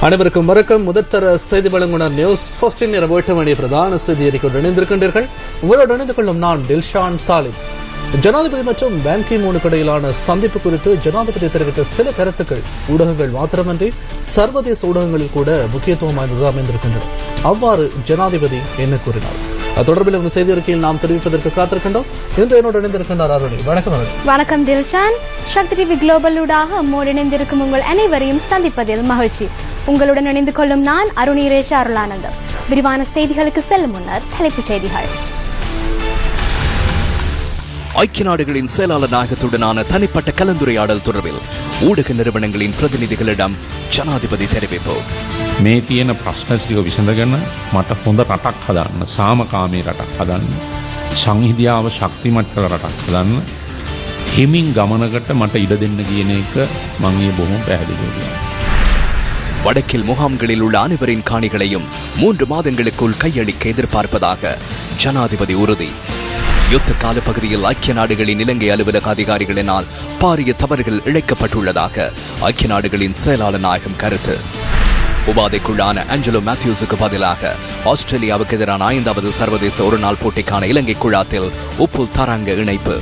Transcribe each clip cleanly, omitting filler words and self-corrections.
அனைவருக்கும் வணக்கம். முதற்தர செய்தி வழங்குனர் நியூஸ் ஃபர்ஸ்டின் இரவு 8 மணி பிரதான செய்தி அறிக்கையோடு இணைந்திருக்கின்றீர்கள். உங்களோடு இணைந்து கொள்ளும் நான் டில்ஷான் தாலிப். ஜனாதிபதி மற்றும் பான் கி மூனுக்கு இடையிலான சந்திப்பு குறித்து ஜனாதிபதி தெரிவித்த சில கருத்துக்கள் ஊடகங்கள் மாத்திரமன்றி சர்வதேச ஊடகங்களில் கூட முக்கியத்துவம் வாய்ந்ததாக அமைந்திருக்கின்றன. அவ்வாறு ஜனாதிபதி என்ன கூறினார்? அது தொடர்பில் இந்த செய்தி அறிக்கையில் நாம் தெரிவிப்பதற்கு காத்திருக்கின்றோம். இன்று என்னோடு இணைந்திருக்கின்றார் அருணி. வணக்கம் அருணி. வணக்கம் தில்ஷான். சக்தி டிவி குளோபல் ஊடாக நம்மோடு இணைந்திருக்கும் உங்கள் அனைவரையும் சந்திப்பதில் மகிழ்ச்சி. உங்களுடன் இணைந்து கொள்ளும் நான் அருணி ரேஷா அருளானந்தம். விரிவான செய்திகளுக்கு செல்லும் முன்னர் தலைப்புச் செய்திகள். ஐக்கிய நாடுகளின் செயலாளர் நாயகத்துடனான தனிப்பட்ட கலந்துரையாடல் தொடர்பில் ஊடக நிறுவனங்களின் பிரதிநிதிகளிடம் ஜனாதிபதி தெரிவிப்பு. මේ තියෙන ප්‍රශ්න ටික විසඳගෙන මට හොඳ රටක් හදන්න, සාමකාමී රටක් හදන්න, සංහිඳියාව ශක්තිමත් කළ රටක් හදන්න හිමින් ගමනකට මට ඉඩ දෙන්න කියන එක මම ඊයේ බොහොම පැහැදිලිව வடக்கில் முகாம்களில் உள்ள அனைவரின் காணிகளையும் 3 மாதங்களுக்குள் கையளிக்க எதிர்பார்ப்பதாக ஜனாதிபதி உறுதி. யுத்த கால பகுதியில் ஐக்கிய நாடுகளின் இலங்கை அலுவலக அதிகாரிகளினால் பாரிய தவறுகள் இழைக்கப்பட்டுள்ளதாக ஐக்கிய நாடுகளின் செயலாளர் நாயகம் கருத்து. உபாதைக்குள்ளான ஆஞ்சலோ மேத்யூஸுக்கு பதிலாக ஆஸ்திரேலியாவுக்கு எதிரான 5வது சர்வதேச ஒருநாள் போட்டிக்கான இலங்கை குழாத்தில் உப்புல் தரங்க இணைப்பு.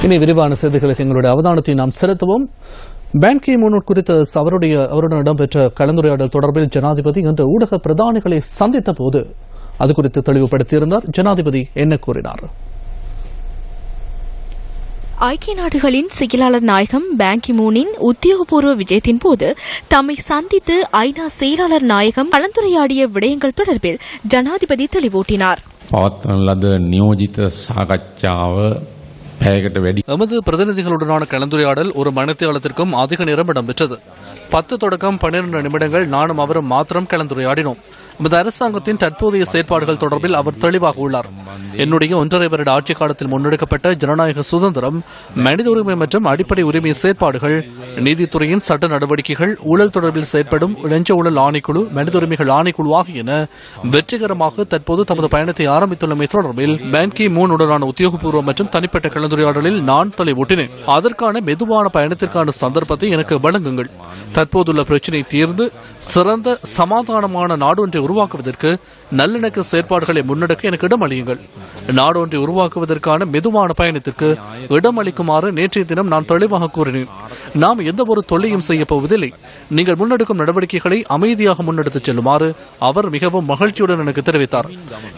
இனி விரிவான செய்திகளுக்கு எங்களுடைய அவதானத்தை நாம் செலுத்துவோம். பான் கி மூன் குறித்த அவருடன் இடம்பெற்ற கலந்துரையாடல் தொடர்பில் ஜனாதிபதி இன்று ஊடக பிரதானிகளை சந்தித்த போது அது குறித்து தெளிவுபடுத்தியிருந்தார். ஜனாதிபதி என்ன கூறினார்? ஐக்கிய நாடுகளின் செயலாளர் நாயகம் பான் கி மூனின் உத்தியோகபூர்வ விஜயத்தின் போது தம்மை சந்தித்து ஐநா செயலாளர் நாயகம் கலந்துரையாடிய விடயங்கள் தொடர்பில் ஜனாதிபதி தெளிவூட்டினார். எமது பிரதிநிதிகளுடனான கலந்துரையாடல் ஒரு மணித்தியாலத்திற்கும் அதிக நேரம் இடம்பெற்றது. 10 தொடக்கம் 12 நிமிடங்கள் நானும் அவரும் மாத்திரம் கலந்துரையாடினோம். எமது அரசாங்கத்தின் தற்போதைய செயற்பாடுகள் தொடர்பில் அவர் தெளிவாக உள்ளார். என்னுடைய 1.5 வருட ஆட்சி காலத்தில் முன்னெடுக்கப்பட்ட ஜனநாயக சுதந்திரம், மனித உரிமை மற்றும் அடிப்படை உரிமை செயற்பாடுகள், நீதித்துறையின் சட்ட நடவடிக்கைகள், ஊழல் தொடர்பில் செயற்படும் லஞ்ச ஊழல் ஆணைக்குழு, மனித உரிமைகள் ஆணைக்குழு ஆகியன வெற்றிகரமாக தற்போது தமது பயணத்தை ஆரம்பித்துள்ளமை தொடர்பில் பான் கி மூன் உடனான உத்தியோகபூர்வ மற்றும் தனிப்பட்ட கலந்துரையாடலில் நான் தெளிவூட்டினேன். அதற்கான மெதுவான பயணத்திற்கான சந்தர்ப்பத்தை எனக்கு வழங்குங்கள். தற்போதுள்ள பிரச்சினை தீர்ந்து சிறந்த சமாதானமான நாடொன்றை உருவாக்குவதற்கு நல்லிணக்க செயற்பாடுகளை முன்னெடுக்க எனக்கு இடம் அளியுங்கள். நாடொன்றை உருவாக்குவதற்கான மெதுவான பயணத்திற்கு இடம் அளிக்குமாறு நேற்றைய தினம் நான் தெளிவாக கூறினேன். நாம் எந்த ஒரு தொல்லையும் செய்ய போவதில்லை. நீங்கள் முன்னெடுக்கும் நடவடிக்கைகளை அமைதியாக முன்னெடுத்துச் செல்லுமாறு அவர் மிகவும் மகிழ்ச்சியுடன் எனக்கு தெரிவித்தார்.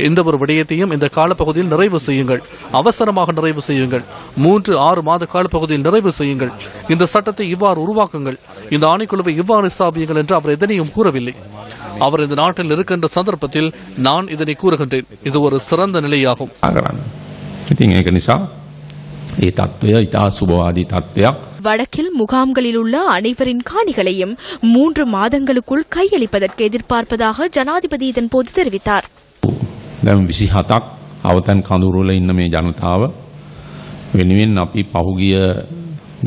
எந்த ஒரு விடயத்தையும் இந்த காலப்பகுதியில் நிறைவு செய்யுங்கள், அவசரமாக நிறைவு செய்யுங்கள், 3-6 மாத காலப்பகுதியில் நிறைவு செய்யுங்கள், இந்த சட்டத்தை இவ்வாறு உருவாக்குங்கள், இந்த ஆணைக்குழுவை இவ்வாறு ஸ்தாபியுங்கள் என்று அவர் எதனையும் கூறவில்லை. அவர் இந்த நாட்டில் இருக்கின்ற சந்தர்ப்பத்தில் நான் இதனை கூறுகின்றேன். இது ஒரு சிறந்த நிலையாகும். வடக்கில் முகாம்களில் உள்ள அனைவரின் காணிகளையும் 3 மாதங்களுக்குள் கையளிப்பதற்கு எதிர்பார்ப்பதாக ஜனாதிபதி இதன்போது தெரிவித்தார். 27ක් අවතන් කඳුරුවල ඉන්න මේ ජනතාව වෙනුවෙන් අපි පහුගිය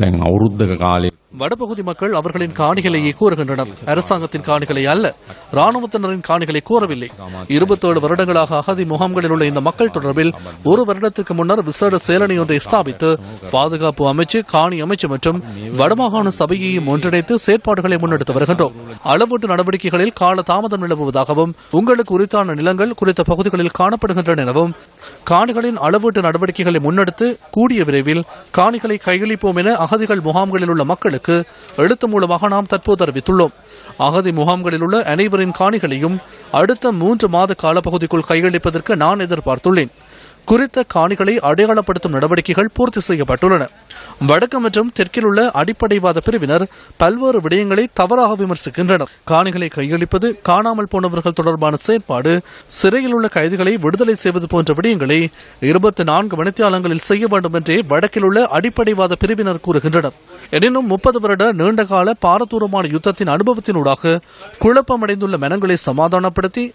දැන් අවුරුද්දක කාලේ வடபகுதி மக்கள் அவர்களின் காணிகளையே கோருகின்றனர். அரசாங்கத்தின் காணிகளை அல்ல, ராணுவத்தினரின் காணிகளை கோரவில்லை. 27 வருடங்களாக அகதி முகாம்களில் உள்ள இந்த மக்கள் தொடர்பில் 1 வருடத்திற்கு முன்னர் விசேட செயலணி ஒன்றை ஸ்தாபித்து பாதுகாப்பு அமைச்சு, காணி அமைச்சு மற்றும் வடமாகாண சபையையும் ஒன்றிணைத்து செயற்பாடுகளை முன்னெடுத்து வருகின்றோம். அளவீட்டு நடவடிக்கைகளில் கால தாமதம் நிலவுவதாகவும், உங்களுக்கு உரித்தான நிலங்கள் குறித்த பகுதிகளில் காணப்படுகின்றன எனவும், காணிகளின் அளவீட்டு நடவடிக்கைகளை முன்னெடுத்து கூடிய விரைவில் காணிகளை கையளிப்போம் என அகதிகள் முகாம்களில் உள்ள மக்களுக்கு எழுத்து மூலமாக நாம் தற்போது அறிவித்துள்ளோம். அகதி முகாம்களில் உள்ள அனைவரின் காணிகளையும் அடுத்த 3 மாத காலப்பகுதிக்குள் கையளிப்பதற்கு நான் எதிர்பார்த்துள்ளேன். குறித்த காணிகளை அடையாளப்படுத்தும் நடவடிக்கைகள் பூர்த்தி செய்யப்பட்டுள்ளன. வடக்கு மற்றும் தெற்கில் உள்ள அடிப்படைவாத பிரிவினர் பல்வேறு விடயங்களை தவறாக விமர்சிக்கின்றனர். காணிகளை கையளிப்பது, காணாமல் போனவர்கள் தொடர்பான செயற்பாடு, சிறையில் உள்ள கைதிகளை விடுதலை செய்வது போன்ற விடயங்களை 24 மணித்தியாலங்களில் செய்ய வேண்டும் என்றே வடக்கில் உள்ள அடிப்படைவாத பிரிவினர் கூறுகின்றனர். எனினும் 30 வருட நீண்டகால பாரதூரமான யுத்தத்தின் அனுபவத்தினூடாக குழப்பமடைந்துள்ள மனங்களை சமாதானப்படுத்தி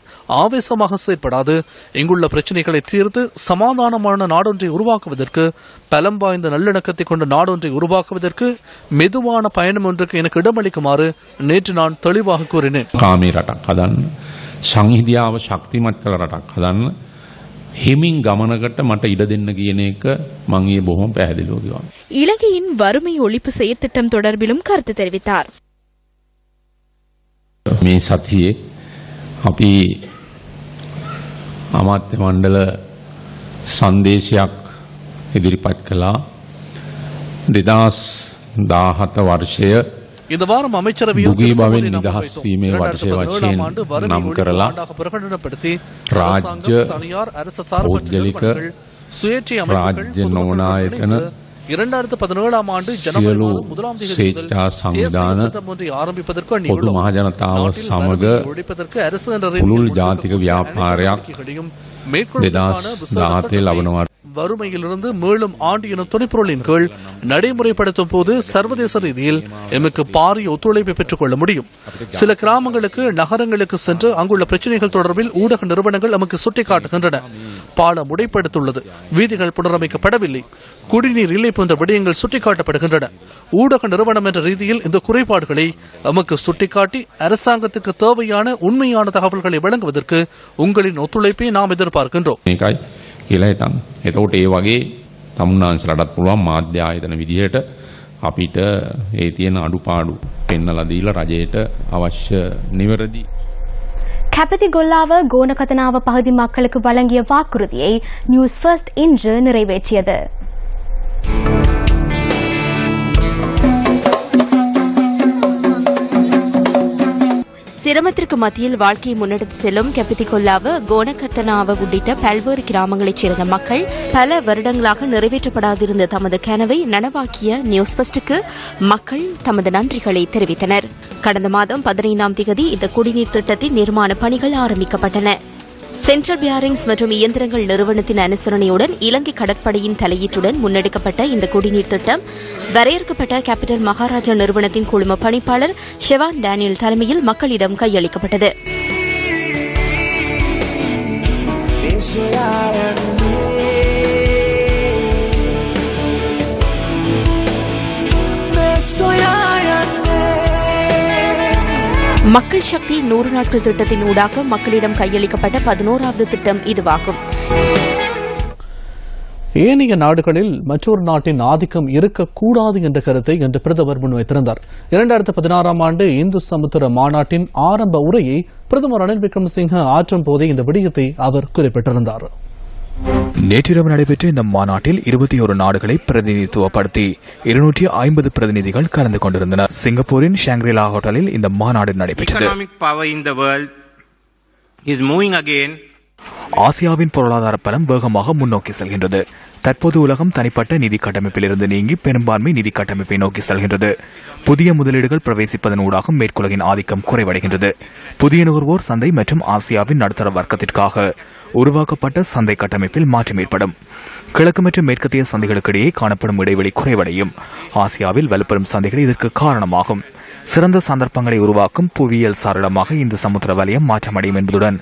ஆவேசமாக செயற்படாது இங்குள்ள பிரச்சினைகளை தீர்த்து சமாதானமான நாடொன்றை உருவாக்குவதற்கு, பலம் வாய்ந்த நல்லிணக்கத்தை கொண்ட நாடொன்றை உருவாக்குவதற்கு மெதுவான பயணம் ஒன்றுக்கு எனக்கு இடமளிக்குமாறு நேற்று நான் தெளிவாக கூறினேன். කාමී රටක් හදන්න, සංහිඳියාව ශක්තිමත් කළ රටක් හදන්න, හිමින් ගමනකට මට ඉඩ දෙන්න කියන එක මම ඊයේ බොහොම පැහැදිලිව කිව්වා. இலங்கையின் வறுமை ஒழிப்பு செயற்திட்டம் தொடர்பிலும் கருத்து தெரிவித்தார். මේ සතියේ අපි අමාත්‍ය මණ්ඩල සංදේශයක් ඉදිරිපත් කළා. 2017 වර්ෂය இந்த வாரம் அமைச்சரவையில் දුගී බවෙන් නිදහස් වීමේ වර්ෂය වශයෙන් නම් කරලා பிரகடனப்படுத்தி රාජ්‍ය தனியார் அரசு சார்பற்ற පෞද්ගලික நிறுவனங்கள் சுயேட்சை அமைப்புகள் රාජ්‍ය නොවන ආයතන 2017 ஆண்டு ஜனவரி සියලු முதலாம் தேதி ස්වේච්ඡා සංවිධාන ஒன்றை ஆரம்பிப்பதற்கு පොදු මහ ජනතාව සමග ஒழிப்பதற்கு அரசு என்ற පුළුල් ජාතික ව්‍යාපාරයක් 2017 ලබනවා. வறுமையிலிருந்து மீளும் ஆண்டு எனும் துணைப்பொருளின் கீழ் நடைமுறைப்படுத்தும் போது சர்வதேச ரீதியில் எமக்கு பாரிய ஒத்துழைப்பை பெற்றுக் கொள்ள முடியும். சில கிராமங்களுக்கு நகரங்களுக்கு சென்று அங்குள்ள பிரச்சனைகள் தொடர்பில் ஊடக நிறுவனங்கள் நமக்கு சுட்டிக்காட்டுகின்றன. பாலம் உடைப்படுத்துள்ளது, வீதிகள் புனரமைக்கப்படவில்லை, குடிநீர் இல்லை போன்ற விடயங்கள் சுட்டிக்காட்டப்படுகின்றன. ஊடக நிறுவனம் என்ற ரீதியில் இந்த குறைபாடுகளை நமக்கு சுட்டிக்காட்டி அரசாங்கத்துக்கு தேவையான உண்மையான தகவல்களை வழங்குவதற்கு உங்களின் ஒத்துழைப்பை நாம் எதிர்பார்க்கின்றோம். කියලා හිතන්න. එතකොට ඒ වගේ තමුන්නාන්සලටත් පුළුවන් මාධ්‍ය ආයතන විදිහට අපිට ඒ තියෙන අඩුපාඩු පෙන්නලා දීලා රජයට අවශ්‍ය නිවැරදි கபதிகொல்லாவ கோணகதனாவ பகுதி மக்களுக்கு வழங்கிய வாக்குறுதியை நியூஸ் ஃபர்ஸ்ட் இன்று நிறைவேற்றியது. சிரமத்திற்கு மத்தியில் வாழ்க்கையை முன்னெடுத்து செல்லும் கெப்பித்திகொல்லாவ கோணகத்தனாவ உள்ளிட்ட பல்வேறு கிராமங்களைச் சேர்ந்த மக்கள் பல வருடங்களாக நிறைவேற்றப்படாதிருந்த தமது கனவை நனவாக்கிய நியூஸ் ஃபர்ஸ்டுக்கு மக்கள் தமது நன்றிகளை தெரிவித்தனர். கடந்த மாதம் 15ஆம் தேதி இந்த குடிநீர் திட்டத்தின் நிர்மாண பணிகள் ஆரம்பிக்கப்பட்டன. சென்ட்ரல் பியாரிங்ஸ் மற்றும் இயந்திரங்கள் நிறுவனத்தின் அனுசரணையுடன் இலங்கை கடற்படையின் தலையீட்டுடன் முன்னெடுக்கப்பட்ட இந்த குடிநீர் திட்டம் வரையறுக்கப்பட்ட கேபிட்டல் மகாராஜா நிறுவனத்தின் குழும பணிப்பாளர் ஷெவான் டேனியல் தலைமையில் மக்களிடம் கையளிக்கப்பட்டது. மக்கள் சக்தி 100 நாட்கள் திட்டத்தின் ஊடாக மக்களிடம் கையளிக்கப்பட்ட 11வது திட்டம் இதுவாகும். ஏனைய நாடுகளில் மற்றொரு நாட்டின் ஆதிக்கம் இருக்கக்கூடாது என்ற கருத்தை இன்று பிரதமர் முன்வைத்திருந்தார். 2016ஆம் ஆண்டு இந்து சமுத்திர மாநாட்டின் ஆரம்ப உரையை பிரதமர் ரணில் விக்ரமசிங்கே ஆற்றும் போதே இந்த விடயத்தை அவர் குறிப்பிட்டிருந்தார். நேற்றிரவு நடைபெற்ற இந்த மாநாட்டில் 21 நாடுகளை பிரதிநிதித்துவப்படுத்தி 250 பிரதிநிதிகள் கலந்து கொண்டிருந்தனர். சிங்கப்பூரின் ஷாங்க்ரிலா ஹோட்டலில் இந்த மாநாடு நடைபெற்றது. ஆசியாவின் பொருளாதார பலம் வேகமாக முன்னோக்கி செல்கின்றது. தற்போது உலகம் தனிப்பட்ட நிதி கட்டமைப்பிலிருந்து நீங்கி பெரும்பான்மை நிதி கட்டமைப்பை நோக்கி செல்கின்றது. புதிய முதலீடுகள் பிரவேசிப்பதன் ஊடாக மேற்குலகின் ஆதிக்கம் குறைவடைகின்றது. புதிய நுகர்வோர் சந்தை மற்றும் ஆசியாவின் நடுத்தர வர்க்கத்திற்காக உருவாக்கப்பட்ட சந்தை கட்டமைப்பில் மாற்றம் ஏற்படும். கிழக்கு மற்றும் மேற்கத்திய சந்தைகளுக்கிடையே காணப்படும் இடைவெளி குறைவடையும். ஆசியாவில் வலுப்பெறும் சந்தைகள் இதற்கு காரணமாகும். சிறந்த சந்தர்ப்பங்களை உருவாக்கும் புவியியல் சாரிடமாக இந்த சமுத்திர வலயம் மாற்றமடையும் என்பதுடன்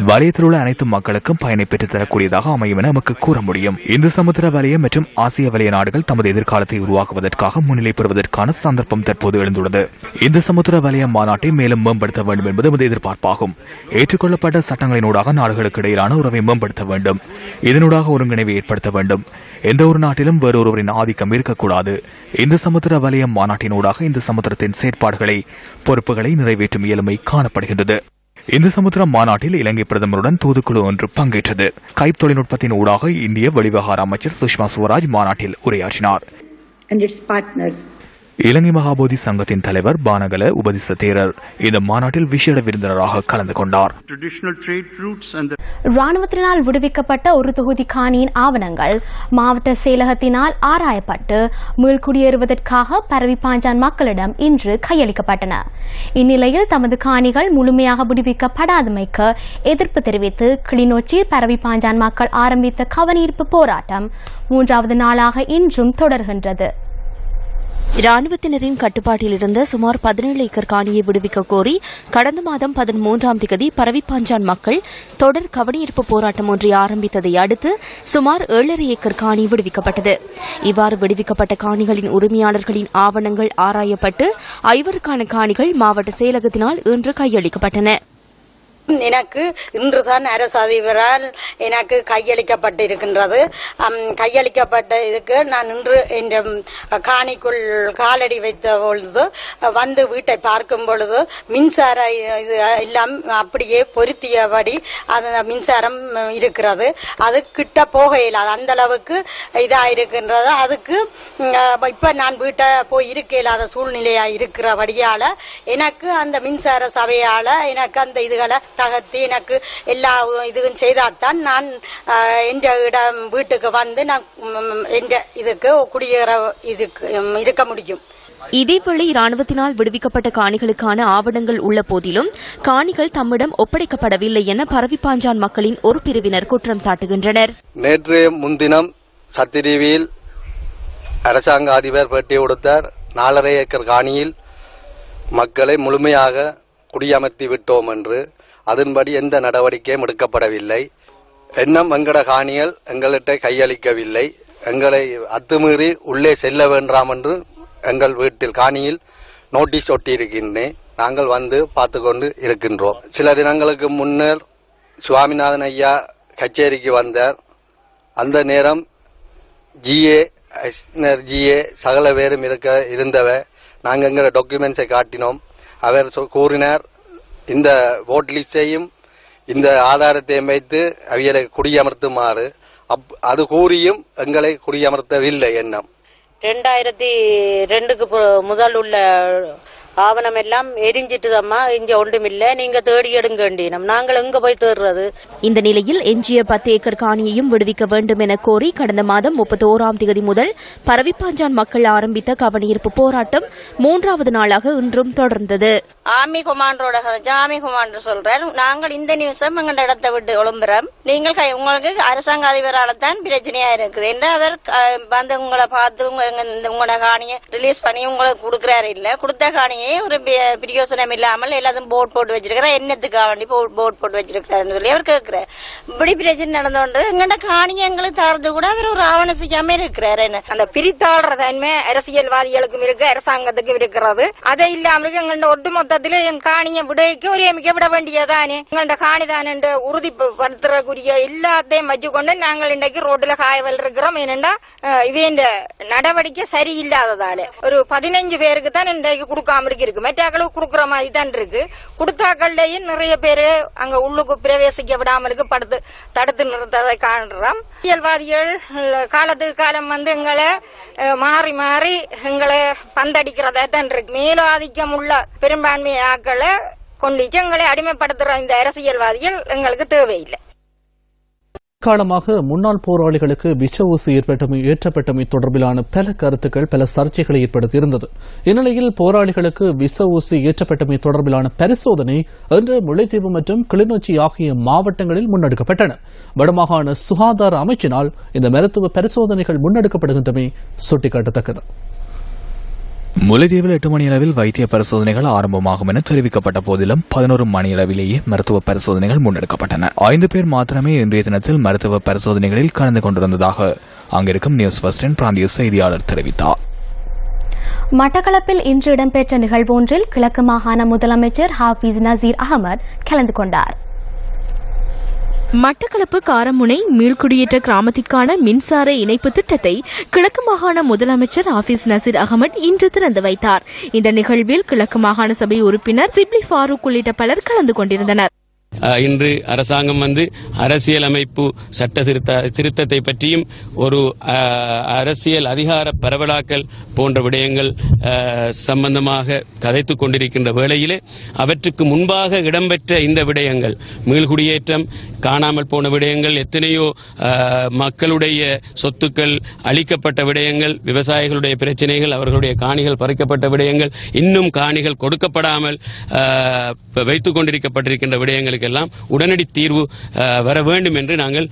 வலயத்தில் உள்ள அனைத்து மக்களுக்கும் பயனை பெற்றுத் தரக்கூடியதாக அமையும் என நமக்கு கூற முடியும். இந்த சமுத்திர வலயம் மற்றும் ஆசிய வலய நாடுகள் தமது எதிர்காலத்தை உருவாக்குவதற்காக முன்னிலை பெறுவதற்கான சந்தர்ப்பம் தற்போது எழுந்துள்ளது. இந்த சமுத்திர வலய மாநாட்டை மேலும் மேம்படுத்த வேண்டும் என்பது நமது எதிர்பார்ப்பாகும். ஏற்றுக்கொள்ளப்பட்ட சட்டங்களினூடாக நாடுகளுக்கு இடையிலான உறவை மேம்படுத்த வேண்டும். இதனூடாக ஒருங்கிணைவை ஏற்படுத்த வேண்டும். எந்த ஒரு நாட்டிலும் வேறொருவரின் ஆதிக்கம் இருக்கக்கூடாது. இந்த சமுத்திர வலய மாநாட்டினூடாக இந்த சமுத்திரத்தின் செயற்பாடுகளை பொறுப்புகளை நிறைவேற்றும் இயலுமை காணப்படுகின்றது. இந்த சமுத்திர மாநாட்டில் இலங்கை பிரதமருடன் தூதுக்குழு ஒன்று பங்கேற்றது. ஸ்கைப் தொழில்நுட்பத்தின் ஊடாக இந்திய வெளிவிவகார அமைச்சர் சுஷ்மா சுவராஜ் மாநாட்டில் உரையாற்றினார். இலங்கை மகாபோதி சங்கத்தின் தலைவர் பானகல உபதிச தேரர் இந்த மாநாட்டில் விசேட விருந்தினராக கலந்து கொண்டார். ராணுவத்தினால் விடுவிக்கப்பட்ட ஒரு தொகுதி காணியின் ஆவணங்கள் மாவட்ட செயலகத்தினால் ஆராயப்பட்டு மீள்குடியேறுவதற்காக பரவி பாஞ்சான் மக்களிடம் இன்று கையளிக்கப்பட்டன. இந்நிலையில் தமது காணிகள் முழுமையாக விடுவிக்கப்படாதமைக்கு எதிர்ப்பு தெரிவித்து கிளிநொச்சி பரவி பாஞ்சான் மக்கள் ஆரம்பித்த கவனீர்ப்பு போராட்டம் 3வது நாளாக இன்றும் தொடர்கின்றது. ராணுவத்தினரின் கட்டுப்பாட்டில் இருந்த சுமார் 17 ஏக்கர் காணியை விடுவிக்க கோரி கடந்த மாதம் 13ஆம் தேதி பரவிப்பாஞ்சான் மக்கள் தொடர் கவனஈர்ப்பு போராட்டம் ஒன்றை ஆரம்பித்ததை அடுத்து சுமார் 7.5 ஏக்கர் காணி விடுவிக்கப்பட்டது. இவ்வாறு விடுவிக்கப்பட்ட காணிகளின் உரிமையாளர்களின் ஆவணங்கள் ஆராயப்பட்டு 5 காணிகள் மாவட்ட செயலகத்தினால் இன்று கையளிக்கப்பட்டன. எனக்கு இன்றுதான் அரசு அதிபரால் எனக்கு கையளிக்கப்பட்டிருக்கின்றது. கையளிக்கப்பட்ட இதுக்கு நான் இன்று என் காணிக்குள் காலடி வைத்த பொழுது வந்து வீட்டை பார்க்கும் பொழுது மின்சார இது எல்லாம் அப்படியே பொருத்தியபடி அந்த மின்சாரம் இருக்கிறது. அது கிட்ட போக இயலாது, அந்த அளவுக்கு இதாக இருக்கின்றது. அதுக்கு இப்ப நான் வீட்டை போய் இருக்க இயலாத சூழ்நிலையா இருக்கிறபடியால எனக்கு அந்த மின்சார சபையால எனக்கு அந்த இதுகளை தகர்த்து எனக்கு எல்லா இதுவும் செய்தால்தான் நான் எந்த இடம் வீட்டுக்கு வந்து நான் எந்த இதுக்கு குடியேற இருக்க முடியும். இதேவேளை இராணுவத்தினால் விடுவிக்கப்பட்ட காணிகளுக்கான ஆவணங்கள் உள்ள போதிலும் காணிகள் தம்மிடம் ஒப்படைக்கப்படவில்லை என பரவிப்பாஞ்சான் மக்களின் ஒரு பிரிவினர் குற்றம் சாட்டுகின்றனர். நேற்று முன்தினம் சத்திரிவியில் அரசாங்க அதிபர் பேட்டி கொடுத்தார். 4.5 ஏக்கர் காணியில் மக்களை முழுமையாக குடியமர்த்தி விட்டோம் என்று. அதன்படி எந்த நடவடிக்கையும் எடுக்கப்படவில்லை. இன்னும் எங்கட காணிகள் எங்கள்கிட்ட கையளிக்கவில்லை. எங்களை அத்துமீறி உள்ளே செல்ல வேண்டாம் என்று எங்கள் வீட்டில் காணியில் நோட்டீஸ் ஒட்டியிருக்கின்றேன். நாங்கள் வந்து பார்த்து கொண்டு இருக்கின்றோம். சில தினங்களுக்கு முன்னர் சுவாமிநாதன் ஐயா கச்சேரிக்கு வந்தார். அந்த நேரம் ஜிஏ சகல பேரும் இருந்தவ நாங்கள் எங்களோட டாக்குமெண்ட்ஸை காட்டினோம். அவர் கூறினார், இந்த வோட் லிஸ்டையும் இந்த ஆதாரத்தையும் வைத்து அவைகளை குடியமர்த்துமாறு. அது கூறியும் எங்களை குடியமர்த்தவில்லை. எண்ணம் 2002 முதல் உள்ள ஆவணம் எல்லாம் எரிஞ்சிட்டுதம்மா, இங்க ஒன்றுமில்ல, நீங்க தேடி எடுங்க வேண்டினோம். நாங்கள் எங்க போய் தேடுறது? இந்த நிலையில் எஞ்சிய 10 ஏக்கர் காணியையும் விடுவிக்க வேண்டும் என கோரி கடந்த மாதம் 31ஆம் தேதி முதல் பரவிப்பாஞ்சான் மக்கள் ஆரம்பித்த கவனஈர்ப்பு போராட்டம் 3வது நாளாக இன்றும் தொடர்ந்தது. ஆர்மி கொமாண்டரோட ஆர்மி கொமாண்டர் சொல்றார், நாங்கள் இந்த நிமிஷம் எங்கள் இடத்தை விட்டு ஒழும்புறோம். நீங்கள் உங்களுக்கு அரசாங்க அதிபரால தான் பிரச்சனையா இருக்குது என்று அவர் வந்து உங்களை பார்த்து உங்களோட காணியை ரிலீஸ் பண்ணி உங்களுக்கு கொடுக்கிறாரு. இல்ல கொடுத்த காணியை ஒரு பிரயோசனம் இல்லாமல் எல்லாத்தையும் போட் போட்டு வச்சிருக்கிற, என்னத்துக்காக வேண்டி போட் போட்டு வச்சிருக்கிறாருன்னு சொல்லி அவர் கேட்கிறார். இப்படி பிரச்சனை நடந்தோண்டு எங்கள்ட காணியை எங்களுக்கு தரது கூட அவர் ஒரு ஆவணம் செய்யாம இருக்கிறாரு. என்ன அந்த பிரித்தாடுற தன்மை அரசியல்வாதிகளுக்கும் இருக்கு, அரசாங்கத்துக்கும் இருக்கிறது. அதை இல்லாம எங்கள்ட ஒட்டுமொத்தத்தில என் காணியை விடைக்கு ஒரு எமிக்க விட வேண்டியதானே. எங்கள்ட காணி தான் உறுதிப்படுத்துறக்கூடிய எல்லாத்தையும் வச்சுக்கொண்டு நாங்கள் இன்றைக்கு ரோட்ல காயவல் இருக்கிறோம். ஏனென்றா இவன் நடவடிக்கை சரியில்லாததால ஒரு 15 பேருக்கு தான் இன்றைக்கு கொடுக்காம இருக்கு. மெட்டாக்களுக்கு கொடுக்குற மாதிரி தான் இருக்கு. கொடுத்தாக்கள்லயும் நிறைய பேரு அங்க உள்ளுக்கு பிரவேசிக்க விடாம இருக்கு, தடுத்து நிறுத்ததை காண்றோம். அரசியல்வாதிகள் காலத்துக்கு காலம் வந்து எங்களை மாறி மாறி எங்களை பந்தடிக்கிறதா தான் இருக்கு. மேலாதிக்கம் உள்ள பெரும்பான்மை ஆக்களை கொண்டு எங்களை அடிமைப்படுத்துற இந்த அரசியல்வாதிகள் எங்களுக்கு தேவையில்லை. காலமாக முன்னாள் போராளிகளுக்கு விஷ ஊசி ஏற்றப்பட்டமை தொடர்பிலான பல கருத்துக்கள் பல சர்ச்சைகளை ஏற்படுத்தியிருந்தது. இந்நிலையில் போராளிகளுக்கு விஷ ஊசி ஏற்றப்பட்டமை தொடர்பிலான பரிசோதனை இன்று முல்லைத்தீவு மற்றும் கிளிநொச்சி ஆகிய மாவட்டங்களில் முன்னெடுக்கப்பட்டன. வடமாகாண சுகாதார அமைச்சினால் இந்த மருத்துவ பரிசோதனைகள் முன்னெடுக்கப்படுகின்றமை சுட்டிக்காட்டத்தக்கது. முல்லைத்தீவில் 8 மணியளவில் வைத்திய பரிசோதனைகள் ஆரம்பமாகும் என தெரிவிக்கப்பட்ட போதிலும் 11 மணியளவிலேயே மருத்துவ பரிசோதனைகள் முன்னெடுக்கப்பட்டன. 5 பேர் மாத்திரமே இன்றைய தினத்தில் மருத்துவ பரிசோதனைகளில் கலந்து கொண்டிருந்ததாக அங்கிருக்கும் நியூஸ் ஃபர்ஸ்டின் பிராந்திய செய்தியாளர் தெரிவித்தார். மட்டக்களப்பில் இன்று இடம்பெற்ற நிகழ்வு ஒன்றில் கிழக்கு மாகாண முதலமைச்சர் ஹாஃபிஸ் நசீர் அகமது கலந்து கொண்டார். மட்டக்களப்பு காரமுனை மீள்குடியேற்ற கிராமத்திற்கான மின்சார இணைப்பு திட்டத்தை கிழக்கு மாகாண முதலமைச்சர் ஹாஃபிஸ் நசீர் அகமது இன்று திறந்து வைத்தார். இந்த நிகழ்வில் கிழக்கு மாகாண சபை உறுப்பினர் சிப்லி ஃபாரூக் உள்ளிட்ட பலர் கலந்து கொண்டிருந்தனர். இன்று அரசாங்கம் அரசியலமைப்பு சட்ட திருத்தத்தை பற்றியும் ஒரு அரசியல் அதிகார பரவலாக்கல் போன்ற விடயங்கள் சம்பந்தமாக கதைத்துக் கொண்டிருக்கின்ற வேளையிலே அவற்றுக்கு முன்பாக இடம்பெற்ற இந்த விடயங்கள், மீள்குடியேற்றம், காணாமல் போன விடயங்கள், எத்தனையோ மக்களுடைய சொத்துக்கள் அளிக்கப்பட்ட விடயங்கள், விவசாயிகளுடைய பிரச்சனைகள், அவர்களுடைய காணிகள் பறிக்கப்பட்ட விடயங்கள், இன்னும் காணிகள் கொடுக்கப்படாமல் வைத்துக் கொண்டிருக்கப்பட்டிருக்கின்ற விடயங்களுக்கு எல்லாம் உடனடி தீர்வு வர வேண்டும் என்று நாங்கள்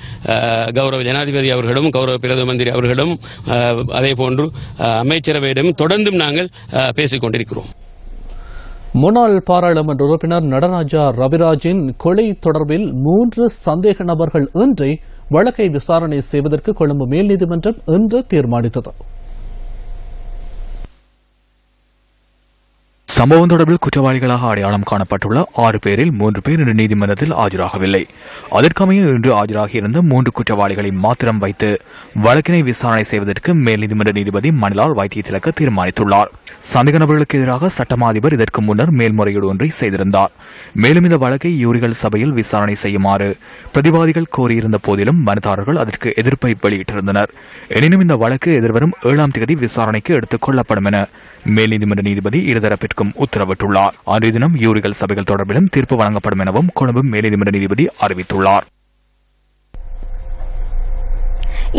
கௌரவ ஜனாதிபதி அவர்களிடம், கௌரவ பிரதம மந்திரி அவர்களிடம், அதே போன்று அமைச்சரவையிடம் தொடர்ந்தும் நாங்கள் பேசிக் கொண்டிருக்கிறோம். முன்னாள் பாராளுமன்ற உறுப்பினர் நடராஜா ரவிராஜின் கொலை தொடர்பில் 3 சந்தேக நபர்கள் இன்றி வழக்கை விசாரணை செய்வதற்கு கொழும்பு மேல் நீதிமன்றம் இன்று தீர்மானித்தது. சம்பவம் தொடர்பில் குற்றவாளிகளாக அடையாளம் காணப்பட்டுள்ள 6 பேரில் 3 பேர் இன்று நீதிமன்றத்தில் ஆஜராகவில்லை. அதற்கமைய இன்று ஆஜராகியிருந்த 3 குற்றவாளிகளை மாத்திரம் வைத்து வழக்கினை விசாரணை செய்வதற்கு மேல் நீதிமன்ற நீதிபதி மணிலால் வைத்தியதிலக தீர்மானித்துள்ளார். சந்தேக நபர்களுக்கு எதிராக சட்டமா அதிபர் இதற்கு முன்னர் மேல்முறையீடு ஒன்றை செய்திருந்தார். மேலும் இந்த வழக்கை யூரிகள் சபையில் விசாரணை செய்யுமாறு பிரதிவாதிகள் கோரியிருந்த போதிலும் மனுதாரர்கள் அதற்கு எதிர்ப்பை வெளியிட்டிருந்தனர். எனினும் இந்த வழக்கு எதிர்வரும் 7ஆம் தேதி விசாரணைக்கு எடுத்துக் கொள்ளப்படும் என மேல் நீதிமன்ற நீதிபதி இருதரப்பிற்கும் உத்தரவிட்டுள்ளார். அன்றைய தினம் யூரிகள் சபைகள் தொடர்பிலும் தீர்ப்பு வழங்கப்படும் எனவும் கொழும்பு மேல் நீதிமன்ற நீதிபதி அறிவித்துள்ளார்.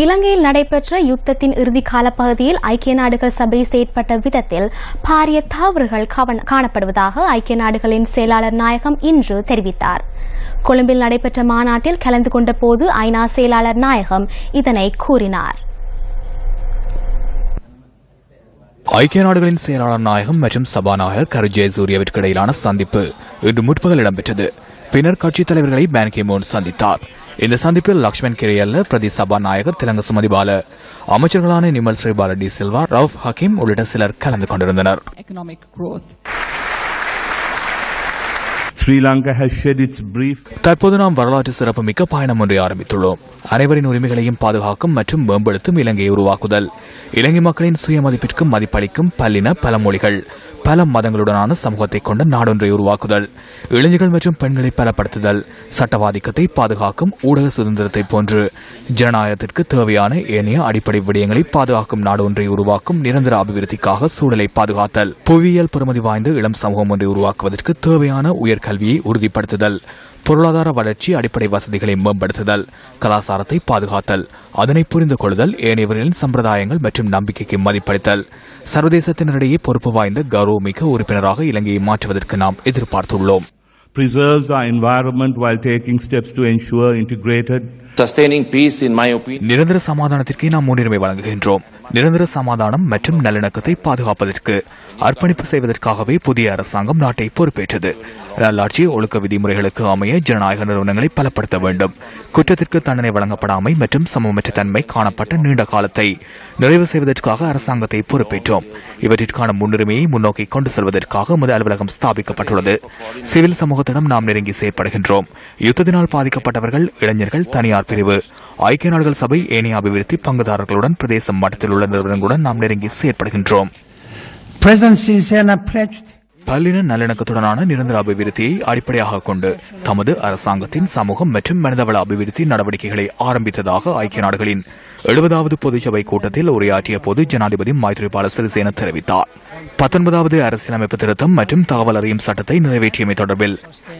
இலங்கையில் நடைபெற்ற யுத்தத்தின் இறுதி காலப்பகுதியில் ஐக்கிய நாடுகள் சபை செயற்பட்ட விதத்தில் பாரிய தவறுகள் காணப்படுவதாக ஐக்கிய நாடுகளின் செயலாளர் நாயகம் இன்று தெரிவித்தார். கொழும்பில் நடைபெற்ற மாநாட்டில் கலந்து கொண்ட போது ஐநா செயலாளர் நாயகம் இதனை கூறினார். ஐக்கிய நாடுகளின் செயலாளர் நாயகம் மற்றும் சபாநாயகர் கரு ஜெயசூரியவிற்கு இடையிலான சந்திப்பு இன்று முற்பகல் இடம்பெற்றது. பின்னர் கட்சித் தலைவர்களை பான் கி மூன் சந்தித்தார். இந்த சந்திப்பில் லக்ஷ்மண் கிரியல்ல, பிரதி சபாநாயகர் திலங்க சுமதிபால, அமைச்சர்களான நிமல் ஸ்ரீபால டி சில்வா, ரவுப் ஹக்கீம் உள்ளிட்ட சிலர் கலந்து கொண்டிருந்தனர். தற்போது நாம் வரலாற்று சிறப்புமிக்க பயணம் ஒன்றை ஆரம்பித்துள்ளோம். அனைவரின் உரிமைகளையும் பாதுகாக்கும் மற்றும் மேம்படுத்தும் இலங்கையை உருவாக்குதல், இலங்கை மக்களின் சுயமதிப்பிற்கு மதிப்பளிக்கும் பல்லின பல மொழிகள் பல மதங்களுடனான சமூகத்தை கொண்ட நாடொன்றை உருவாக்குதல், இளைஞர்கள் மற்றும் பெண்களை பலப்படுத்துதல், சட்டவாதிக்கத்தை பாதுகாக்கும் ஊடக சுதந்திரத்தை போன்று ஜனநாயகத்திற்கு தேவையான ஏனைய அடிப்படை விடயங்களை பாதுகாக்கும் நாடு ஒன்றை உருவாக்கும் நிரந்தர அபிவிருத்திக்காக சூழலை பாதுகாத்தல், புவியியல் பெறுமதி வாய்ந்த இளம் சமூகம் ஒன்றை உருவாக்குவதற்கு தேவையான உயர்கல்வியை உறுதிப்படுத்துதல், பொருளாதார வளர்ச்சி, அடிப்படை வசதிகளை மேம்படுத்துதல், கலாச்சாரத்தை பாதுகாத்தல், அதனை புரிந்து கொள்ளுதல், ஏனையவர்களின் சம்பிரதாயங்கள் மற்றும் நம்பிக்கைக்கு மதிப்பளித்தல், சர்வதேசத்தினரிடையே பொறுப்பு வாய்ந்த கௌரவமிக்க உறுப்பினராக இலங்கையை மாற்றுவதற்கு நாம் எதிர்பார்த்துள்ளோம். Preserves our environment while taking steps to ensure integrated sustaining peace. In my opinion, நிரந்தர சமாதானத்திற்கு நாம் முன்னுரிமை வழங்குகின்றோம். நிரந்தர சமாதானம் மற்றும் நல்லிணக்கத்தை பாதுகாப்பதற்கு அர்ப்பணிப்பு செய்வதற்காகவே புதிய அரசாங்கம் நாட்டை பொறுப்பேற்றது. நல்லாட்சி ஒழுக்க விதிமுறைகளுக்கு அமைய ஜனநாயக நிறுவனங்களை பலப்படுத்த வேண்டும். குற்றத்திற்கு தண்டனை வழங்கப்படாமை மற்றும் சமமற்ற தன்மை காணப்பட்ட நீண்ட காலத்தை நிறைவு செய்வதற்காக அரசாங்கத்தை பொறுப்பேற்றோம். இவற்றிற்கான முன்னுரிமையை முன்னோக்கி கொண்டு செல்வதற்காக முதல் அலுவலகம் ஸ்தாபிக்கப்பட்டுள்ளது. சிவில் சமூகத்திடம் நாம் நெருங்கி செயற்படுகின்றோம். யுத்தத்தினால் பாதிக்கப்பட்டவர்கள், இளைஞர்கள், தனியார் பிரிவு, ஐக்கிய நாடுகள் சபை, ஏனைய அபிவிருத்தி பங்குதாரர்களுடன் பிரதேச மட்டத்தில் உள்ள நிறுவனங்களுடன் நாம் நெருங்கி செயற்படுகின்றோம். பல்லின நல்லிணக்கத்துடனான நிரந்தர அபிவிருத்தியை அடிப்படையாக கொண்டு தமது அரசாங்கத்தின் சமூகம் மற்றும் மனிதவள அபிவிருத்தி நடவடிக்கைகளை ஆரம்பித்ததாக ஐக்கிய நாடுகளின் 70வது பொதுச்சபை கூட்டத்தில் உரையாற்றிய போது ஜனாதிபதி மைத்ரிபால சிறிசேன தெரிவித்தார். 19வது அரசியலமைப்பு திருத்தம் மற்றும் தகவல் அறியும் சட்டத்தை நிறைவேற்றியமை தொடர்பில்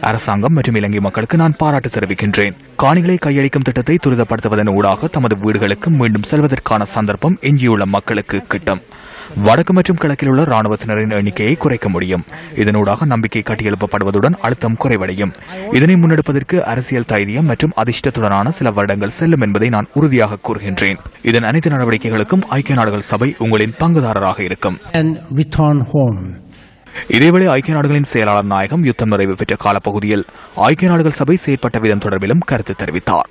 அரசாங்கம் மற்றும் இலங்கை மக்களுக்கு நான் பாராட்டு தெரிவிக்கின்றேன். காணிகளை கையளிக்கும் திட்டத்தை துரிதப்படுத்துவதன் ஊடாக தமது வீடுகளுக்கு மீண்டும் செல்வதற்கான சந்தர்ப்பம் எஞ்சியுள்ள மக்களுக்கு கிட்டும். வடக்கு மற்றும் கிழக்கில் உள்ள ராணுவத்தினரின் எண்ணிக்கையை குறைக்க முடியும். இதனூடாக நம்பிக்கை கட்டியெழுப்பப்படுவதுடன் அழுத்தம் குறைவடையும். இதனை முன்னெடுப்பதற்கு அரசியல் தைரியம் மற்றும் அதிர்ஷ்டத்துடனான சில வருடங்கள் செல்லும் என்பதை நான் உறுதியாக கூறுகின்றேன். இதன் அனைத்து நடவடிக்கைகளுக்கும் ஐக்கிய நாடுகள் சபை உங்களின் பங்குதாரராக இருக்கும். இதேவேளை ஐக்கிய நாடுகளின் செயலாளர் நாயகம் யுத்தம் நிறைவு பெற்ற காலப்பகுதியில் ஐக்கிய நாடுகள் சபை செயற்பட்ட விதம் தொடர்பிலும் கருத்து தெரிவித்தார்.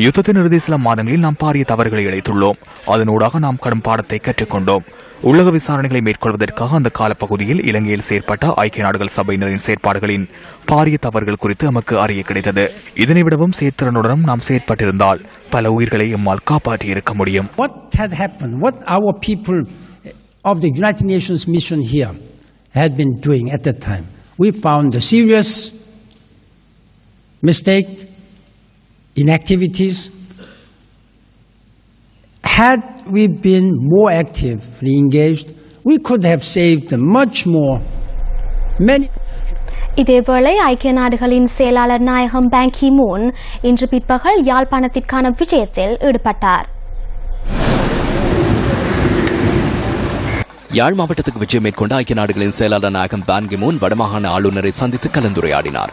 யுத்தத்தின் இறுதி சில மாதங்களில் நாம் பாரிய தவறுகளை இழைத்துள்ளோம். அதனூடாக நாம் கடும் பாடத்தை கற்றுக்கொண்டோம். உள்ளக விசாரணைகளை மேற்கொள்வதற்காக அந்த காலப்பகுதியில் இலங்கையில் செயற்பட்ட ஐக்கிய நாடுகள் சபையினரின் செயற்பாடுகளின் பாரிய தவறுகள் குறித்து நமக்கு அறிய கிடைத்தது. இதனை விடவும் செயற்திறனுடன் நாம் செயற்பட்டிருந்தால் பல உயிர்களை எம்மால் காப்பாற்றியிருக்க முடியும். Of the United Nations mission here had been doing at that time. We found a serious mistake, inactivities. Had we been more actively engaged, we could have saved much more. இதேவேளை ஐக்கிய நாடுகளின் செயலாளர் நாயகம் பான் கி மூன் இன்று பிற்பகல் யாழ்ப்பாணத்திற்கான விஜயத்தில் ஈடுபட்டார். யாழ் மாவட்டத்துக்கு விஜயம் மேற்கொண்ட ஐக்கிய நாடுகளின் செயலாளர் நாயகம் பான் கி மூன் வடமாகாண ஆளுநரை சந்தித்து கலந்துரையாடினார்.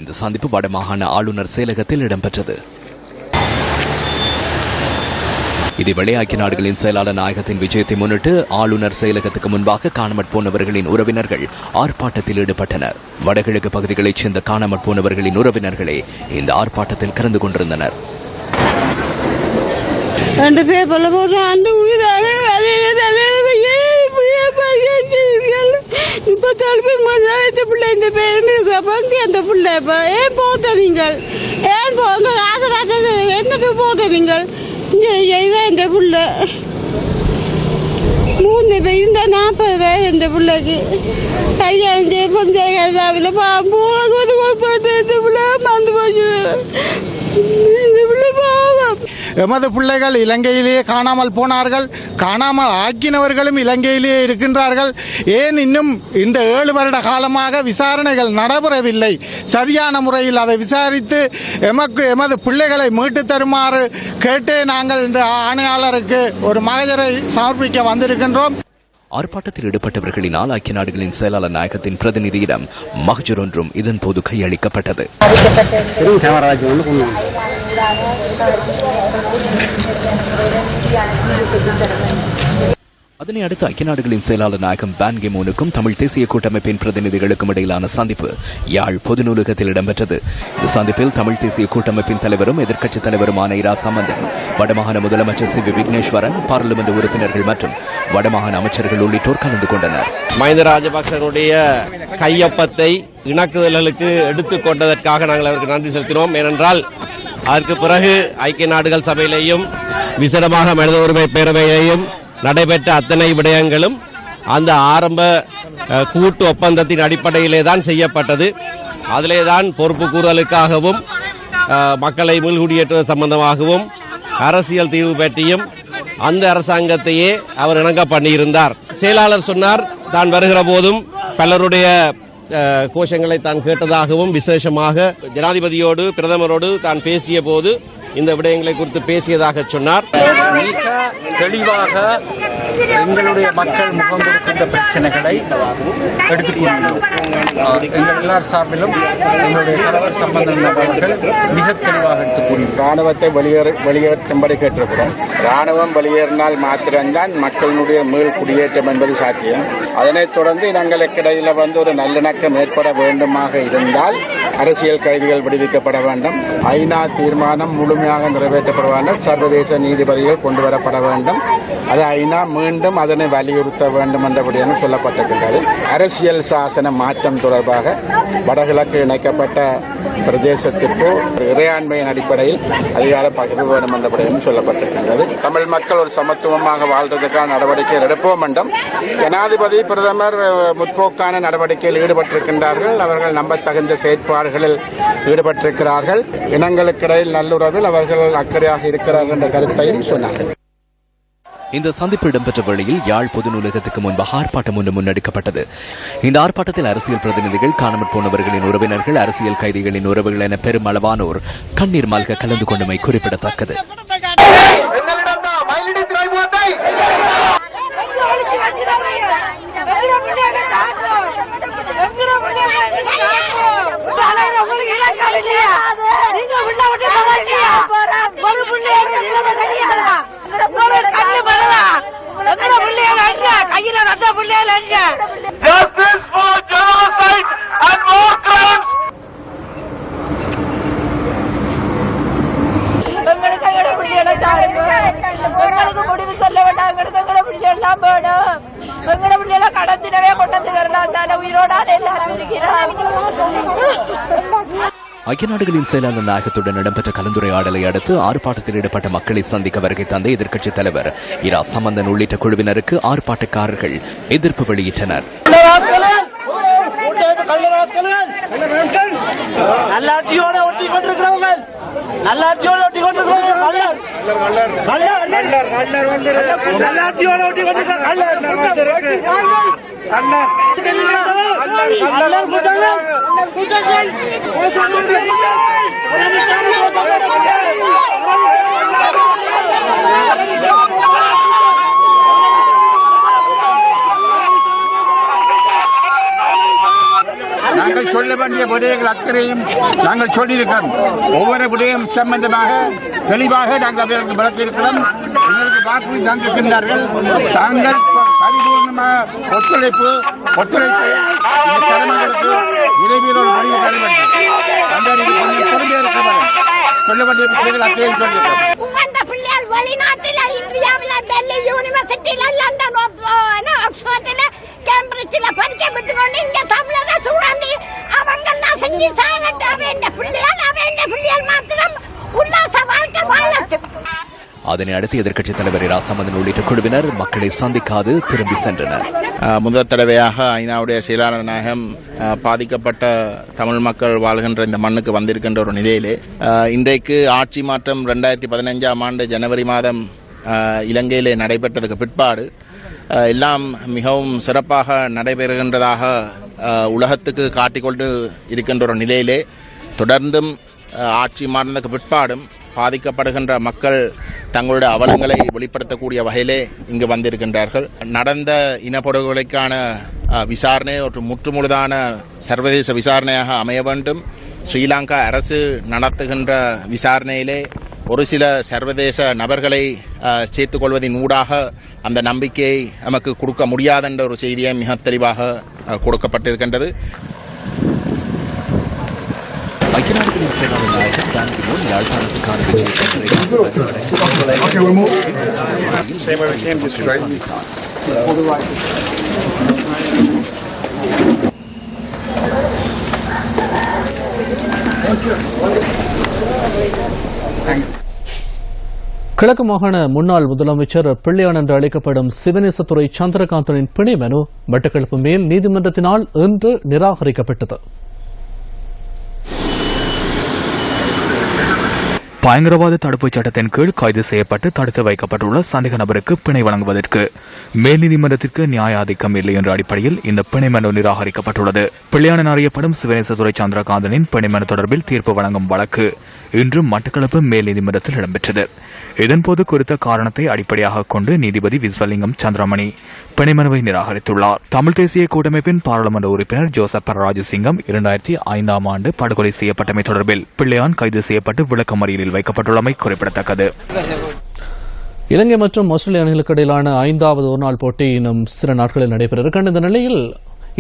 இந்த சந்திப்பு வடமாகாண ஆளுநர் செயலகத்தில் இடம்பெற்றது. இதேவேளை ஐக்கிய நாடுகளின் செயலாளர் நாயகத்தின் விஜயத்தை முன்னிட்டு ஆளுநர் செயலகத்துக்கு முன்பாக காணாமற் போனவர்களின் உறவினர்கள் ஆர்ப்பாட்டத்தில் ஈடுபட்டனர். வடகிழக்கு பகுதிகளைச் சேர்ந்த காணாமற் போனவர்களின் உறவினர்களே இந்த ஆர்ப்பாட்டத்தில் கலந்து கொண்டிருந்தனர். எந்த புள்ள 3 பேர் 40 பேர் இந்த பிள்ளைக்கு கல்யாணம் செய்யப்படாவில எமது பிள்ளைகள் இலங்கையிலேயே காணாமல் போனார்கள். காணாமல் ஆக்கினவர்களும் இலங்கையிலேயே இருக்கின்றார்கள். ஏன் இன்னும் இந்த 7 வருட காலமாக விசாரணைகள் நடைபெறவில்லை? சரியான முறையில் அதை விசாரித்து எமது பிள்ளைகளை மீட்டு தருமாறு கேட்டே நாங்கள் இந்த ஆணையாளருக்கு ஒரு மகஜரை சமர்ப்பிக்க வந்திருக்கின்றோம். ஆர்ப்பாட்டத்தில் ஈடுபட்டவர்களினால் ஐக்கிய நாடுகளின் செயலாளர் நாயகத்தின் பிரதிநிதியிடம் மகஜர் ஒன்றும் இதன்போது கையளிக்கப்பட்டது. அதனை அடுத்து ஐக்கிய நாடுகளின் செயலாளர் நாயகம் பான் கி மூனுக்கும் தமிழ் தேசிய கூட்டமைப்பின் பிரதிநிதிகளுக்கும் இடையிலான சந்திப்பு யாழ் பொது நூலகத்தில் இடம்பெற்றது. இந்த சந்திப்பில் தமிழ் தேசிய கூட்டமைப்பின் தலைவரும் எதிர்க்கட்சித் தலைவருமான இரா சம்பந்தன், வடமாகாண முதலமைச்சர் சி வி விக்னேஸ்வரன், பாராளுமன்ற உறுப்பினர்கள் மற்றும் வடமாகாண அமைச்சர்கள் உள்ளிட்டோர் கலந்து கொண்டனர். மஹிந்த ராஜபக்சனுடைய கையொப்பத்தை இணக்குதலுக்கு எடுத்துக் கொண்டதற்காக நாங்கள் அவருக்கு நன்றி செலுத்தினோம். ஏனென்றால் அதற்கு பிறகு ஐக்கிய நாடுகள் சபையிலேயும் விசேடமாக மனித உரிமை பேரவையிலேயும் நடைபெற்ற அத்தனை விடயங்களும் அந்த ஆரம்ப கூட்டு ஒப்பந்தத்தின் அடிப்படையிலே தான் செய்யப்பட்டது. அதிலே தான் பொறுப்பு கூறலுக்காகவும் மக்களை மீள்குடியேற்றுவது சம்பந்தமாகவும் அரசியல் தீர்வு பற்றியும் அந்த அரசாங்கத்தையே அவர் இணங்க பண்ணியிருந்தார். செயலாளர் சொன்னார், தான் வருகிற போதும் பலருடைய கோஷங்களை தான் கேட்டதாகவும், விசேஷமாக ஜனாதிபதியோடு பிரதமரோடு தான் பேசிய போது இந்த விடயங்களை குறித்து பேசியதாக சொன்னார். மிக தெளிவாக எங்களுடைய மக்கள் முகம் கொடுக்கின்ற பிரச்சனைகளை எடுத்துக் கூறினோம். எங்கள் எல்லார் சார்பிலும் எங்களுடைய தலைவர் சம்பந்தம் அவர்கள் மிக தெளிவாக எடுத்துக் கூறினோம். ராணுவத்தை வெளியேற்றும்படி கேட்டிருக்கிறோம். ராணுவம் வெளியேறினால் மாத்திரம்தான் மக்களுடைய மீள் குடியேற்றம் என்பது சாத்தியம். அதனைத் தொடர்ந்து எங்களுக்கிடையில் ஒரு நல்லிணக்கம் ஏற்பட வேண்டுமாக இருந்தால் அரசியல் கைதிகள் விடுவிக்கப்பட வேண்டும். ஐநா தீர்மானம் முழுமையாக நிறைவேற்றப்பட வேண்டும். சர்வதேச நீதிபதிகள் கொண்டுவரப்பட வேண்டும். அது ஐநா மீண்டும் அதனை வலியுறுத்த வேண்டும் என்றபடியான சொல்லப்பட்டிருக்கின்றது. அரசியல் சாசன மாற்றம் தொடர்பாக வடகிழக்கு இணைக்கப்பட்ட பிரதேசத்திற்கு இறையாண்மையின் அடிப்படையில் அதிகார பகிர்வு வேண்டும் என்றபடியும் சொல்லப்பட்டிருக்கின்றது. தமிழ் மக்கள் ஒரு சமத்துவமாக வாழ்வதற்கான நடவடிக்கைகள் எடுப்போம் என்றும் ஜனாதிபதி பிரதமர் முற்போக்கான நடவடிக்கையில் ஈடுபட்டிருக்கின்றார்கள். அவர்கள் நம்பத்தகுந்த செயற்பாடுகளில் ஈடுபட்டிருக்கிறார்கள். இனங்களுக்கிடையில் நல்லுறவில் அவர்கள் அக்கறையாக இருக்கிறார்கள் என்ற கருத்தையும் சொன்னார்கள். இந்த சந்திப்பு இடம்பெற்ற வேளையில் யாழ் பொது நூலகத்துக்கு முன்பாக ஆர்ப்பாட்டம் ஒன்று முன்னெடுக்கப்பட்டது. இந்த ஆர்ப்பாட்டத்தில் அரசியல் பிரதிநிதிகள், காணாமற் போனவர்களின் உறவினர்கள், அரசியல் கைதிகளின் உறவுகள் என பெருமளவானோர் கண்ணீர் மல்க கலந்து கொண்டமை குறிப்பிடத்தக்கது. முடிவு சொல்ல வேண்டாம். எங்களை பிள்ளைலாம் வேணும். எங்களை பிள்ளைல கடத்தினவே கொண்டு வரலாம். உயிரோடான எல்லாரும் இருக்கிறார். ஐக்கிய நாடுகளின் செயலாளர் நாயகத்துடன் இடம்பெற்ற கலந்துரையாடலை அடுத்து ஆர்ப்பாட்டத்தில் ஈடுபட்ட மக்களை சந்திக்க வருகை தந்த எதிர்க்கட்சித் தலைவர் இரா சம்பந்தன் உள்ளிட்ட குழுவினருக்கு ஆர்ப்பாட்டக்காரர்கள் எதிர்ப்பு வெளியிட்டனர். நல்லாட்சியோட ஒட்டி கொண்டிருக்கிறவர்கள், நல்லாட்சியோட ஒட்டி கொண்டிருக்கிறவர்கள், நல்லாட்சியோட ஒட்டி நாங்கள் சொல்ல வேண்டிய விடயங்கள் அக்கறையும் நாங்கள் சொல்லியிருக்கிறோம். ஒவ்வொரு விடயம் சம்பந்தமாக தெளிவாக நாங்கள் அவர்களுக்கு விளக்கியிருக்கிறோம். எங்களுக்கு வாக்கு தந்திருக்கின்றார்கள். தாங்கள் பரிபூர்ணமாக ஒத்துழைப்பு இந்த சிரமங்களுக்கு விரைவில் ஒரு வழி தர வேண்டும். சொல்ல வேண்டிய விஷயங்கள் அக்கறையும் சொல்லியிருக்கிறோம். வெளிநாட்டில் இந்தியாவில் டெல்லி யூனிவர்சிட்டியில லண்டன் ஆக்ஸ்போர்ட்ல கேம்பிரிட்ஜ்ல படிக்க விட்டுக்கொண்டு இங்க தமிழக சூழாண்டி அவங்க செஞ்சு சாகட்ட வேண்டிய பிள்ளைகள் மாத்திரம் உல்லாச வாழ்க்கை வாழட்டும். அதனை அடுத்து எதிர்க்கட்சித் தலைவர் ராசமதன் உள்ளிட்ட குழுவினர் மக்களை சந்திக்காது திரும்பி சென்றனர். முதல் தடவையாக ஐநாவுடைய செயலாளர் நாயகம் பாதிக்கப்பட்ட தமிழ் மக்கள் வாழ்கின்ற இந்த மண்ணுக்கு வந்திருக்கின்ற ஒரு நிலையிலே இன்றைக்கு ஆட்சி மாற்றம் 2015 ஆண்டு ஜனவரி மாதம் இலங்கையிலே நடைபெற்றதுக்கு பிற்பாடு எல்லாம் மிகவும் சிறப்பாக நடைபெறுகின்றதாக உலகத்துக்கு காட்டிக்கொண்டு இருக்கின்ற ஒரு நிலையிலே தொடர்ந்தும் ஆட்சி மாறினதுக்கு பிற்பாடும் பாதிக்கப்படுகின்ற மக்கள் தங்களுடைய அவலங்களை வெளிப்படுத்தக்கூடிய வகையிலே இங்கு வந்திருக்கின்றார்கள். நடந்த இனப்படுகொலைக்கான விசாரணை ஒரு முற்றுமுழுதான சர்வதேச விசாரணையாக அமைய வேண்டும். ஸ்ரீலங்கா அரசு நடத்துகின்ற விசாரணையிலே ஒரு சில சர்வதேச நபர்களை சேர்த்துக் கொள்வதன் ஊடாக அந்த நம்பிக்கையை நமக்கு கொடுக்க முடியாதென்ற ஒரு செய்தியை மிக தெளிவாக கொடுக்கப்பட்டிருக்கின்றது. ஐக்கிய நாடுகளின் செயலாளர் நாயகம் பான் கி மூன் யாழ்ப்பாணத்துக்கான கிழக்கு மாகாண முன்னாள் முதலமைச்சர் பிள்ளையான் என்று அழைக்கப்படும் சிவனேசத்துறை சந்திரகாந்தனின் பிணை மனு மட்டக்களப்பு மேல் நீதிமன்றத்தினால் இன்று நிராகரிக்கப்பட்டது. பயங்கரவாத தடுப்புச் சட்டத்தின் கீழ் கைது செய்யப்பட்டு தடுத்து வைக்கப்பட்டுள்ள சந்தேக நபருக்கு பிணை வழங்குவதற்கு மேல் நீதிமன்றத்திற்கு நியாய ஆதிக்கம் இல்லை என்ற அடிப்படையில் இந்த பிணை மனு நிராகரிக்கப்பட்டுள்ளது. பிள்ளையான் அறியப்படும் சிவனேசத்துறை சந்திரகாந்தனின் பிணை மனு தொடர்பில் தீர்ப்பு வழங்கும் வழக்கு இன்று மட்டக்களப்பு மேல் நீதிமன்றத்தில் இடம்பெற்றது. இதன்போது குறித்த காரணத்தை அடிப்படையாக கொண்டு நீதிபதி விஸ்வலிங்கம் சந்திரமணி பிணை மனுவை நிராகரித்துள்ளார். தமிழ் தேசிய கூட்டமைப்பின் பாராளுமன்ற உறுப்பினர் ஜோசப் பரராஜசிங்கம் 2005 ஆண்டு படுகொலை செய்யப்பட்டமை தொடர்பில் பிள்ளையான் கைது செய்யப்பட்டு விளக்கமறியலில் வைக்கப்பட்டுள்ளமை குறிப்பிடத்தக்கது. இலங்கை மற்றும் ஆஸ்திரேலிய அணிகளுக்கு இடையிலான 5வது ஒருநாள் போட்டி இன்னும் சில நாட்களில் நடைபெற இருக்கின்ற இந்த நிலையில்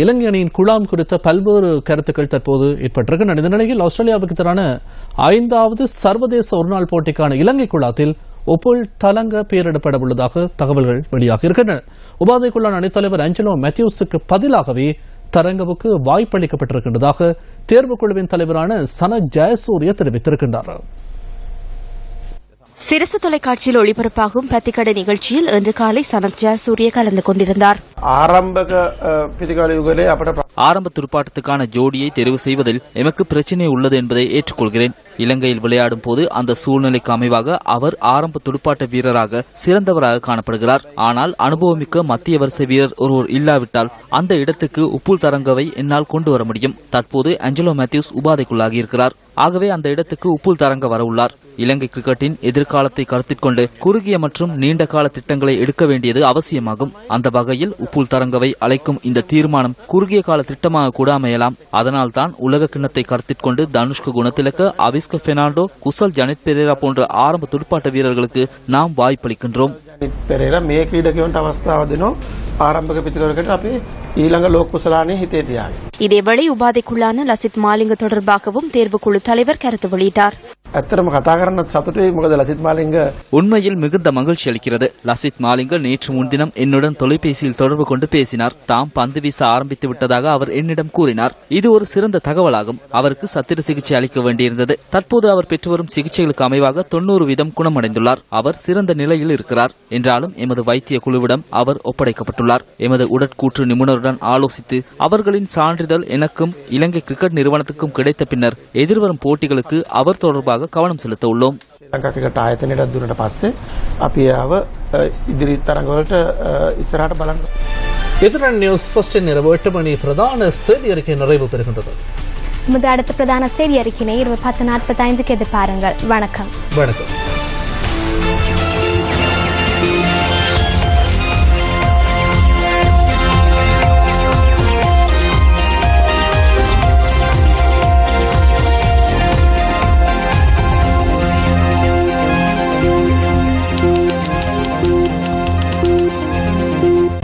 இலங்கை அணியின் குழாம் குறித்த பல்வேறு கருத்துக்கள் தற்போது ஏற்பட்டிருக்கின்றன. இந்த நிலையில் ஆஸ்திரேலியாவுக்கு எதிரான 5வது சர்வதேச ஒருநாள் போட்டிக்கான இலங்கை குழாத்தில் ஒப்புல் தலங்க பெயரிடப்பட உள்ளதாக தகவல்கள் வெளியாக இருக்கின்றன. உபாதை குழான் அணித்தலைவர் ஆஞ்சலோ மேத்யூஸுக்கு பதிலாகவே தரங்கவுக்கு வாய்ப்பளிக்கப்பட்டிருக்கின்றதாக தேர்வுக்குழுவின் தலைவரான சனத் ஜெயசூரிய தெரிவித்திருக்கின்றார். சிரசு தொலைக்காட்சியில் ஒளிபரப்பாகும் பத்திக்கடை நிகழ்ச்சியில் இன்று காலை சனத் ஜெயசூரிய கலந்து கொண்டிருந்தார். ஆரம்ப துடுப்பாட்டத்துக்கான ஜோடியை தெரிவு செய்வதில் எமக்கு பிரச்சினை உள்ளது என்பதை ஏற்றுக்கொள்கிறேன். இலங்கையில் விளையாடும் போது அந்த சூழ்நிலைக்கு அமைவாக அவர் ஆரம்ப துடுப்பாட்ட வீரராக சிறந்தவராக காணப்படுகிறார். ஆனால் அனுபவமிக்க மத்திய வரிசை வீரர் ஒருவர் இல்லாவிட்டால் அந்த இடத்துக்கு உப்புல் தரங்கவை என்னால் கொண்டு வர முடியும். தற்போது ஆஞ்சலோ மேத்யூஸ் உபாதைக்குள்ளாகி இருக்கிறார். ஆகவே அந்த இடத்துக்கு உப்புல் தரங்க வரவுள்ளார். இலங்கை கிரிக்கெட்டின் எதிர்காலத்தை கருத்தில் கொண்டு குறுகிய மற்றும் நீண்ட கால திட்டங்களை எடுக்க வேண்டியது அவசியமாகும். அந்த வகையில் உப்புல் தரங்கவை அழைக்கும் இந்த தீர்மானம் குறுகிய கால திட்டமாக கூட அமையலாம். அதனால்தான் உலக கிண்ணத்தை கருத்தில் கொண்டு தனுஷ்க குணத்திலக்க, அவிஸ்க பெர்னாண்டோ, குசல் ஜனித் பெரேரா போன்ற ஆரம்ப துடுப்பாட்ட வீரர்களுக்கு நாம் வாய்ப்பளிக்கின்றோம். இதேவேளை உபாதைக்குள்ளான லசித் மாலிங்க தொடர்பாகவும் தேர்வுக்குழு தலைவர் கருத்து வெளியிட்டார். உண்மையில் மிகுந்த மகிழ்ச்சி அளிக்கிறது. லசித் மாலிங்க நேற்று முன்தினம் என்னுடன் தொலைபேசியில் தொடர்பு கொண்டு பேசினார். தாம் பந்து வீச ஆரம்பித்து விட்டதாக அவர் என்னிடம் கூறினார். இது ஒரு சிறந்த தகவலாகும். அவருக்கு சத்திர சிகிச்சை அளிக்க வேண்டியிருந்தது. தற்போது அவர் பெற்று வரும் சிகிச்சைகளுக்கு அமைவாக 90% குணமடைந்துள்ளார். அவர் சிறந்த நிலையில் இருக்கிறார். என்றாலும் எமது வைத்திய குழுவிடம் அவர் ஒப்படைக்கப்பட்டுள்ளார். எமது உடற்கூற்று நிபுணருடன் ஆலோசித்து அவர்களின் சான்றிதழ் எனக்கும் இலங்கை கிரிக்கெட் நிறுவனத்துக்கும் கிடைத்த பின்னர் எதிர்வரும் போட்டிகளுக்கு அவர் தொடர்பாக கவனம் செலுத்த உள்ளோம். இத்துடன் நியூஸ் ஃபர்ஸ்டின் இரவு 8 மணி பிரதான செய்தி அறிக்கை நிறைவு பெறுகின்றது. அடுத்த பிரதான செய்தி அறிக்கையை 10:45 எதிர்பாருங்கள். வணக்கம்.